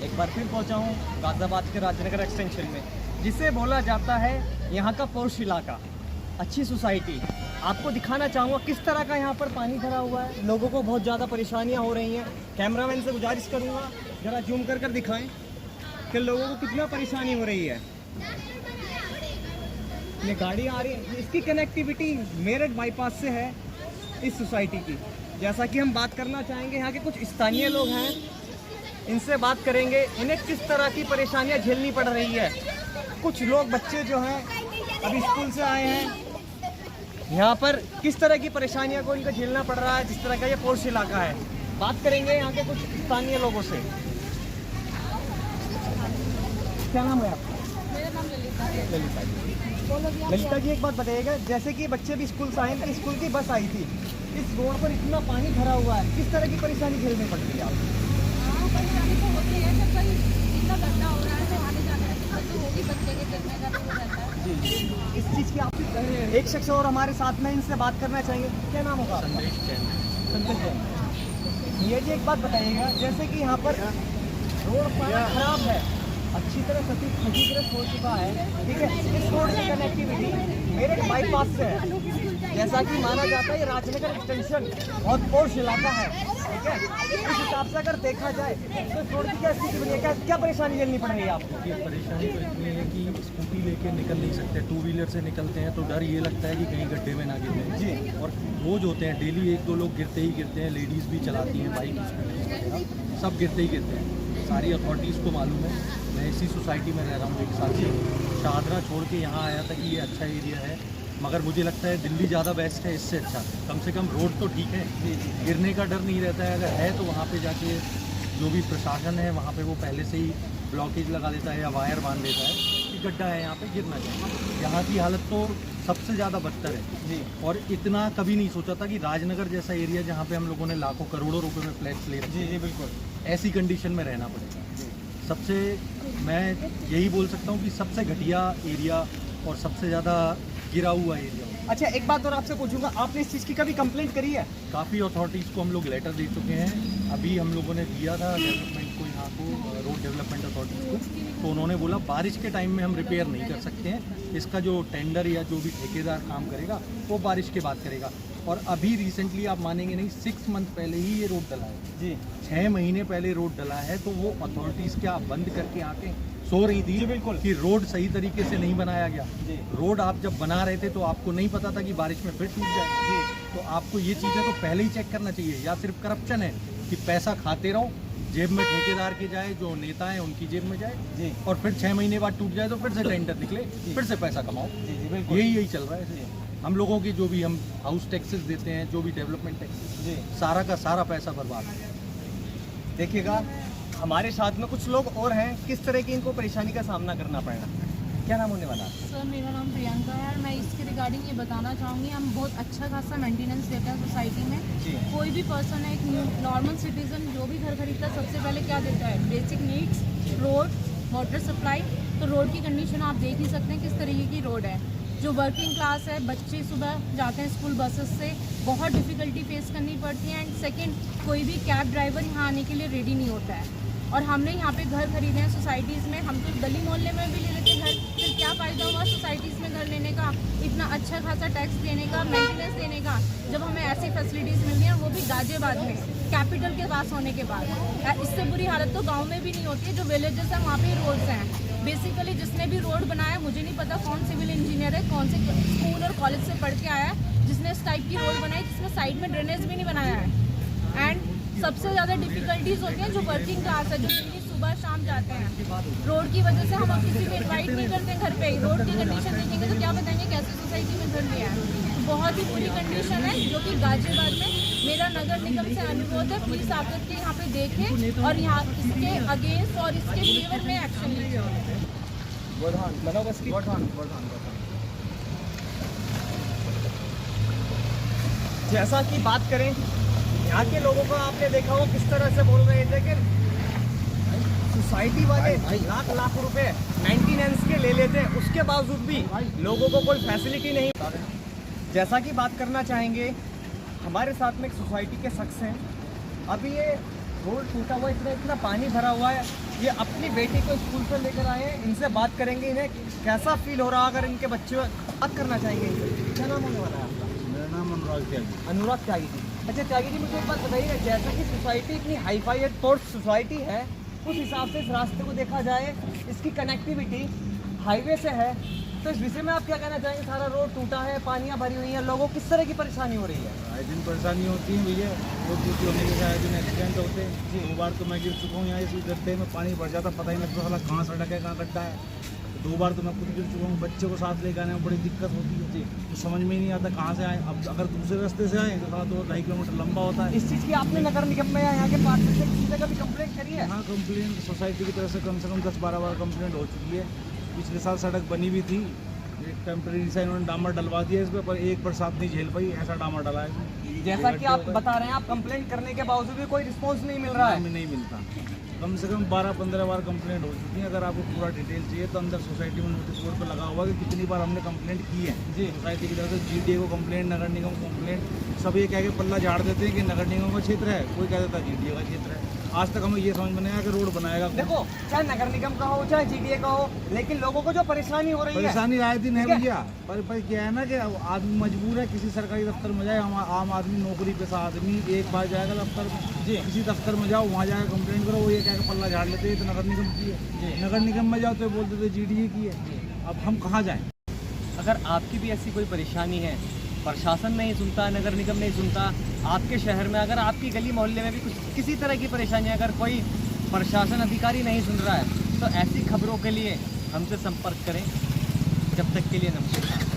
एक बार फिर पहुंचा हूं गाज़ियाबाद के राजनगर एक्सटेंशन में, जिसे बोला जाता है यहाँ का पोर्श इलाका, अच्छी सोसाइटी। आपको दिखाना चाहूँगा किस तरह का यहाँ पर पानी भरा हुआ है, लोगों को बहुत ज़्यादा परेशानियाँ हो रही हैं। कैमरामैन से गुजारिश करूँगा ज़रा जूम कर दिखाएं कि लोगों को कितना परेशानी हो रही है। ये गाड़ी आ रही है, इसकी कनेक्टिविटी मेरठ बाईपास से है इस सोसाइटी की। जैसा कि हम बात करना चाहेंगे, यहाँ के कुछ स्थानीय लोग हैं, इनसे बात करेंगे इन्हें किस तरह की परेशानियाँ झेलनी पड़ रही है। कुछ लोग बच्चे जो हैं अभी स्कूल से आए हैं, यहाँ पर किस तरह की परेशानियों को इनको झेलना पड़ रहा है, जिस तरह का ये पोर्श इलाका है। बात करेंगे यहाँ के कुछ स्थानीय लोगों से। क्या नाम है आपका? मेरा नाम ललिता है। ललिता जी, एक बात बताइएगा, जैसे कि बच्चे भी स्कूल से आए हैं, स्कूल की बस आई थी, इस रोड पर इतना पानी भरा हुआ है, किस तरह की परेशानी झेलनी पड़ रही है आपको? हाँ, परेशानी तो होती है, जब कहीं इतना गड्ढा हो रहा है तो आने जाने में दिक्कत तो होगी, बच्चे के गिरने का तो रहता है। जी, इस चीज़ की आप एक शख्स और हमारे साथ में, इनसे बात करना चाहेंगे। क्या नाम होगा? संदेश जैन। ये जी एक बात बताइएगा, जैसे कि यहाँ पर रोड खराब है, अच्छी तरह क्षतिग्रस्त हो चुका है, ठीक है। इस रोड की कनेक्टिविटी मेरठ बाईपास से है, जैसा कि माना जाता है ये राजनगर एक्सटेंशन बहुत पोर्श इलाका है, ठीक है। इस हिसाब से अगर देखा जाए तो इस रोड की क्या स्थिति बनी है, क्या परेशानी झेलनी पड़ रही है आपको? ये परेशानी तो इतनी है कि स्कूटी लेके निकल नहीं सकते, टू व्हीलर से निकलते हैं तो डर ये लगता है कि कहीं गड्ढे में ना गिरे जी। और रोज होते हैं, डेली एक दो लोग गिरते ही गिरते हैं, लेडीज़ भी चलाती हैं बाइक, स्कूटी, सब गिरते ही गिरते हैं। सारी अथॉरिटीज़ को मालूम है। मैं इसी सोसाइटी में रह रहा हूँ 1 साल से। शाहदरा छोड़ के यहाँ आया था कि ये अच्छा एरिया है, मगर मुझे लगता है दिल्ली ज़्यादा बेस्ट है इससे अच्छा। कम से कम रोड तो ठीक है, गिरने का डर नहीं रहता है। अगर है तो वहाँ पे जाके जो भी प्रशासन है वहाँ पे वो पहले से ही ब्लॉकेज लगा देता है या वायर बांध देता है कि गड्ढा है यहाँ पे, गिरना चाहिए। यहाँ की हालत तो सबसे ज़्यादा बदतर है जी। और इतना कभी नहीं सोचा था कि राजनगर जैसा एरिया, जहाँ पे हम लोगों ने लाखों करोड़ों रुपए में फ्लैट्स ले रखे, जी बिल्कुल, ऐसी कंडीशन में रहना पड़ेगा। सबसे मैं यही बोल सकता हूँ कि सबसे घटिया एरिया और सबसे ज़्यादा गिरा हुआ एरिया। अच्छा, एक बात और आपसे पूछूंगा, आपने इस चीज़ की कभी कंप्लेंट करी है? काफ़ी अथॉरिटीज़ को हम लोग लेटर दे चुके हैं। अभी हम लोगों ने दिया था डेवलपमेंट को, यहाँ को, रोड डेवलपमेंट अथॉरिटीज़ को, तो उन्होंने बोला बारिश के टाइम में हम रिपेयर नहीं कर सकते हैं, इसका जो टेंडर या जो भी ठेकेदार काम करेगा वो बारिश के बाद करेगा। और अभी रिसेंटली आप मानेंगे नहीं, 6 मंथ पहले ही ये रोड डला है जी। 6 महीने पहले रोड डला है, तो वो अथॉरिटीज़ क्या बंद करके आके सो रही थी जी बिल्कुल कि रोड सही तरीके से नहीं बनाया गया जी। रोड आप जब बना रहे थे तो आपको नहीं पता था कि बारिश में फिर टूट जाए जी। तो आपको ये चीज़ें तो पहले ही चेक करना चाहिए। या सिर्फ करप्शन है कि पैसा खाते रहो, जेब में ठेकेदार के जाए, जो नेता हैं उनकी जेब में जाए जी, और फिर 6 महीने बाद टूट जाए तो फिर से टेंडर निकले, फिर से पैसा कमाओ जी। यही चल रहा है। हम लोगों की जो भी हम हाउस टैक्सेस देते हैं, जो भी डेवलपमेंट टैक्सेस जी, सारा का सारा पैसा बर्बाद है। देखिएगा, हमारे साथ में कुछ लोग और हैं, किस तरह की इनको परेशानी का सामना करना पड़ रहा है। क्या नाम होने वाला? सर, मेरा नाम प्रियंका है और मैं इसके रिगार्डिंग ये बताना चाहूँगी, हम बहुत अच्छा खासा मेंटेनेंस देते हैं सोसाइटी में जी। कोई भी पर्सन है, एक नॉर्मल सिटीजन जो भी घर खरीदता है, सबसे पहले क्या देता है? Basic needs, road, water supply. तो रोड की कंडीशन आप देख ही सकते हैं किस तरीके की रोड है। जो वर्किंग क्लास है, बच्चे सुबह जाते हैं स्कूल बसेस से, बहुत डिफ़िकल्टी फेस करनी पड़ती है। एंड सेकंड, कोई भी कैब ड्राइवर यहाँ आने के लिए रेडी नहीं होता है। और हमने यहाँ पे घर खरीदे हैं सोसाइटीज़ में, हम तो गली मोहल्ले में भी ले लेते घर, फिर क्या फ़ायदा हुआ सोसाइटीज़ में घर लेने का, इतना अच्छा खासा टैक्स देने का, मेंटेनेंस देने का, जब हमें ऐसी फैसिलिटीज़ मिलती हैं, वो भी गाजियाबाद में, कैपिटल के पास होने के बाद। इससे बुरी हालत तो गाँव में भी नहीं होती है, जो विलेजेस हैं वहाँ पर रोड्स हैं। बेसिकली जिसने भी रोड बनाया, मुझे नहीं पता कौन सिविल इंजीनियर है, कौन से स्कूल और कॉलेज से पढ़ के आया है, जिसने इस टाइप की रोड बनाई जिसमें साइड में ड्रेनेज भी नहीं बनाया है। एंड सबसे ज़्यादा डिफ़िकल्टीज होती हैं जो वर्किंग क्लास है, जो डेली सुबह शाम जाते हैं। रोड की वजह से हम अब किसी को इन्वाइट नहीं करते हैं घर पे। रोड की कंडीशन देखेंगे तो क्या बताएंगे कैसे सोसाइटी में घर लिया है। तो बहुत ही बुरी कंडीशन है, जो कि गाजियाबाद में मेरा नगर निगम से अनुरोध है, प्लीज़ आकर के यहाँ पे देखें और यहाँ इसके अगेंस्ट और इसके फेवर में एक्शन लीजिए। जैसा कि बात करें, यहाँ के लोगों को आपने देखा हो किस तरह से बोल रहे थे कि सोसाइटी वाले लाख रुपए मेंटेनेंस के ले लेते, उसके बावजूद भी लोगों को कोई फैसिलिटी नहीं। जैसा कि बात करना चाहेंगे, हमारे साथ में एक सोसाइटी के शख्स हैं, अभी ये रोड टूटा हुआ, इतना इतना पानी भरा हुआ है। ये अपनी बेटी को स्कूल से लेकर आए हैं, इनसे बात करेंगे इन्हें कैसा फील हो रहा अगर इनके बच्चे बात करना चाहेंगे इनसे। क्या नाम होने वाला है आपका? मेरा नाम अनुराग त्यागी। अनुराग त्यागी जी। अच्छा त्यागी जी, मुझे एक बात बताइए, जैसा कि सोसाइटी इतनी हाईफाई है, तोड़ सोसाइटी है, उस हिसाब से इस रास्ते को देखा जाए, इसकी कनेक्टिविटी हाईवे से है, तो इस विषय में आप क्या कहना चाहेंगे? सारा रोड टूटा है, पानियाँ भरी हुई हैं, लोगों को किस तरह की परेशानी हो रही है? आए दिन परेशानी होती है भैया, रोड टूटी होने के आए दिन एक्सीडेंट होते हैं। 2 बार तो मैं गिर चुका हूँ यहाँ, इस गड्ढे में पानी भर जाता, पता ही नहीं लगता साला कहाँ सड़क है कहाँ गड्ढा है। 2 बार तो मैं खुद गिर चुका हूँ, बच्चे को साथ लेकर आने में बड़ी दिक्कत होती है। तो समझ में ही नहीं आता कहाँ से आए। अब अगर दूसरे रास्ते से आए तो साला 2-2.5 किलोमीटर लंबा होता है। इस चीज़ की आपने नगर निगम में या यहाँ के पार्टी से किसी जगह भी कंप्लेंट करी है? हाँ, कंप्लेंट सोसाइटी की तरफ से कम 10-12 बार कंप्लेंट हो चुकी है। पिछले साल सड़क बनी भी थी, एक टेम्प्रेरी से इन्होंने डामर डलवा दिया इस पर एक बरसात नहीं झेल पाई, ऐसा डामर डला है। जैसा कि आप बता रहे हैं, आप कंप्लेंट करने के बावजूद भी कोई रिस्पॉन्स नहीं मिल रहा है। हमें नहीं मिलता। कम से कम 12-15 बार कंप्लेंट हो चुकी है। अगर आपको पूरा डिटेल चाहिए तो अंदर सोसाइटी में नोटिस बोर्ड पर लगा हुआ कि कितनी बार हमने कंप्लेंट की है। जी। सोसाइटी की तरफ से जीडीए को कंप्लेंट, नगर निगम को कंप्लेंट, सब ये कह के पल्ला झाड़ देते हैं कि नगर निगम का क्षेत्र है, कोई कह देता है जीडीए का क्षेत्र है। आज तक हमें ये समझ में नहीं आया कि रोड बनाएगा कौन। देखो, चाहे नगर निगम का हो चाहे जीडीए का हो, लेकिन लोगों को जो परेशानी हो रही है, परेशानी आए दिन है ठीक है। भैया, पर क्या है ना कि आदमी मजबूर है, किसी सरकारी दफ्तर में जाए, आम आदमी नौकरी पेशा आदमी एक बार जाएगा दफ्तर में, जी। किसी दफ्तर में जाओ, वहाँ जाकर कंप्लेंट करो, वो ये क्या पल्ला झाड़ लेते हैं तो नगर निगम की है। नगर निगम में जाओ तो बोल देते जीडीए की है। अब हम कहाँ जाएं? अगर आपकी भी ऐसी कोई परेशानी है, प्रशासन नहीं सुनता, नगर निगम नहीं सुनता, आपके शहर में अगर आपकी गली मोहल्ले में भी कुछ किसी तरह की परेशानी है, अगर कोई प्रशासन अधिकारी नहीं सुन रहा है, तो ऐसी खबरों के लिए हमसे संपर्क करें। जब तक के लिए नमस्कार।